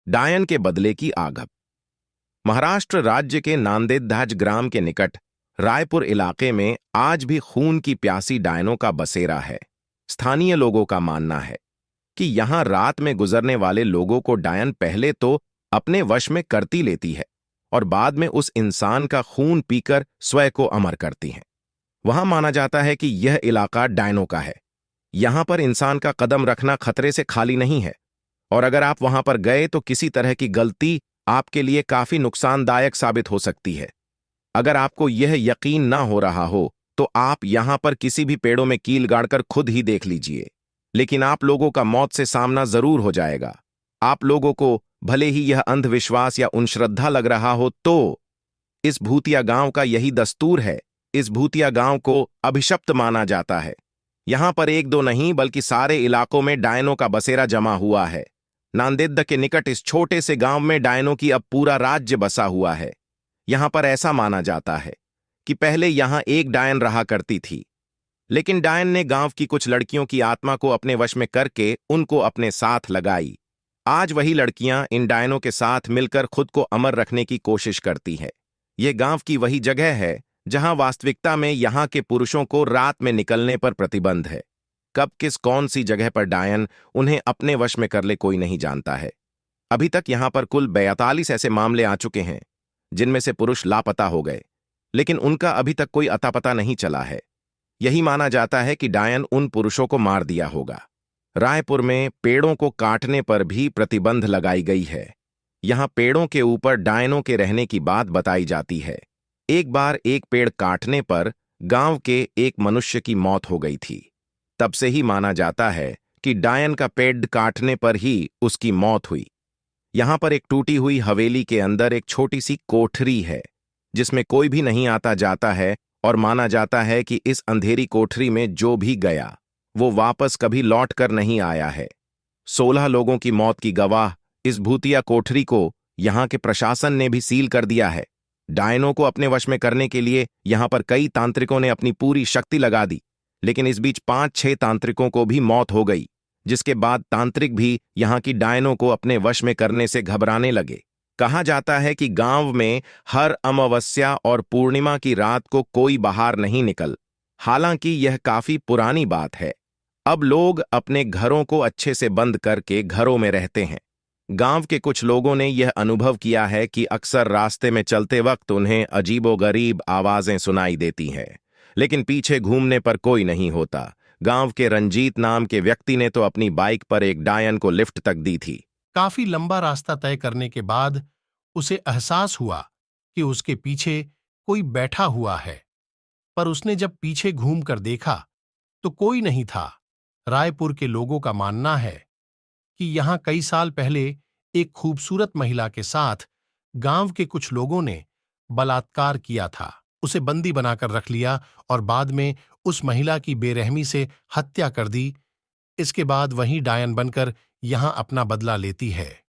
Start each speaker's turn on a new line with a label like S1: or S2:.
S1: डायन के बदले की आग। महाराष्ट्र राज्य के नांदेड़ ग्राम के निकट रायपुर इलाके में आज भी खून की प्यासी डायनों का बसेरा है। स्थानीय लोगों का मानना है कि यहां रात में गुजरने वाले लोगों को डायन पहले तो अपने वश में करती लेती है और बाद में उस इंसान का खून पीकर स्वयं को अमर करती हैं। वहां माना जाता है कि यह इलाका डायनों का है। यहां पर इंसान का कदम रखना खतरे से खाली नहीं है और अगर आप वहां पर गए तो किसी तरह की गलती आपके लिए काफी नुकसानदायक साबित हो सकती है। अगर आपको यह यकीन ना हो रहा हो तो आप यहां पर किसी भी पेड़ों में कील गाड़कर खुद ही देख लीजिए, लेकिन आप लोगों का मौत से सामना जरूर हो जाएगा। आप लोगों को भले ही यह अंधविश्वास या उनश्रद्धा लग रहा हो तो इस भूतिया गांव का यही दस्तूर है। इस भूतिया गांव को अभिशप्त माना जाता है। यहां पर एक दो नहीं बल्कि सारे इलाकों में डायनों का बसेरा जमा हुआ है। नांदेड़ के निकट इस छोटे से गांव में डायनों की अब पूरा राज्य बसा हुआ है। यहां पर ऐसा माना जाता है कि पहले यहां एक डायन रहा करती थी, लेकिन डायन ने गांव की कुछ लड़कियों की आत्मा को अपने वश में करके उनको अपने साथ लगाई। आज वही लड़कियां इन डायनों के साथ मिलकर खुद को अमर रखने की कोशिश करती हैं। यह गांव की वही जगह है जहां वास्तविकता में यहां के पुरुषों को रात में निकलने पर प्रतिबंध है। कब किस कौन सी जगह पर डायन उन्हें अपने वश में कर ले कोई नहीं जानता है। अभी तक यहां पर कुल 42 ऐसे मामले आ चुके हैं जिनमें से पुरुष लापता हो गए, लेकिन उनका अभी तक कोई अता पता नहीं चला है। यही माना जाता है कि डायन उन पुरुषों को मार दिया होगा। रायपुर में पेड़ों को काटने पर भी प्रतिबंध लगाई गई है। यहां पेड़ों के ऊपर डायनों के रहने की बात बताई जाती है। एक बार एक पेड़ काटने पर गांव के एक मनुष्य की मौत हो गई थी। तब से ही माना जाता है कि डायन का पेड़ काटने पर ही उसकी मौत हुई। यहां पर एक टूटी हुई हवेली के अंदर एक छोटी सी कोठरी है जिसमें कोई भी नहीं आता जाता है और माना जाता है कि इस अंधेरी कोठरी में जो भी गया वो वापस कभी लौट कर नहीं आया है। 16 लोगों की मौत की गवाह इस भूतिया कोठरी को यहां के प्रशासन ने भी सील कर दिया है। डायनों को अपने वश में करने के लिए यहां पर कई तांत्रिकों ने अपनी पूरी शक्ति लगा दी, लेकिन इस बीच 5-6 तांत्रिकों को भी मौत हो गई, जिसके बाद तांत्रिक भी यहां की डायनों को अपने वश में करने से घबराने लगे। कहा जाता है कि गांव में हर अमावस्या और पूर्णिमा की रात को कोई बाहर नहीं निकल। हालांकि यह काफी पुरानी बात है। अब लोग अपने घरों को अच्छे से बंद करके घरों में रहते हैं। गांव के कुछ लोगों ने यह अनुभव किया है कि अक्सर रास्ते में चलते वक्त उन्हें अजीबोगरीब आवाजें सुनाई देती हैं, लेकिन पीछे घूमने पर कोई नहीं होता। गांव के रंजीत नाम के व्यक्ति ने तो अपनी बाइक पर एक डायन को लिफ्ट तक दी थी।
S2: काफी लंबा रास्ता तय करने के बाद उसे एहसास हुआ कि उसके पीछे कोई बैठा हुआ है, पर उसने जब पीछे घूमकर देखा तो कोई नहीं था। रायपुर के लोगों का मानना है कि यहां कई साल पहले एक खूबसूरत महिला के साथ गांव के कुछ लोगों ने बलात्कार किया था। उसे बंदी बनाकर रख लिया और बाद में उस महिला की बेरहमी से हत्या कर दी। इसके बाद वही डायन बनकर यहां अपना बदला लेती है।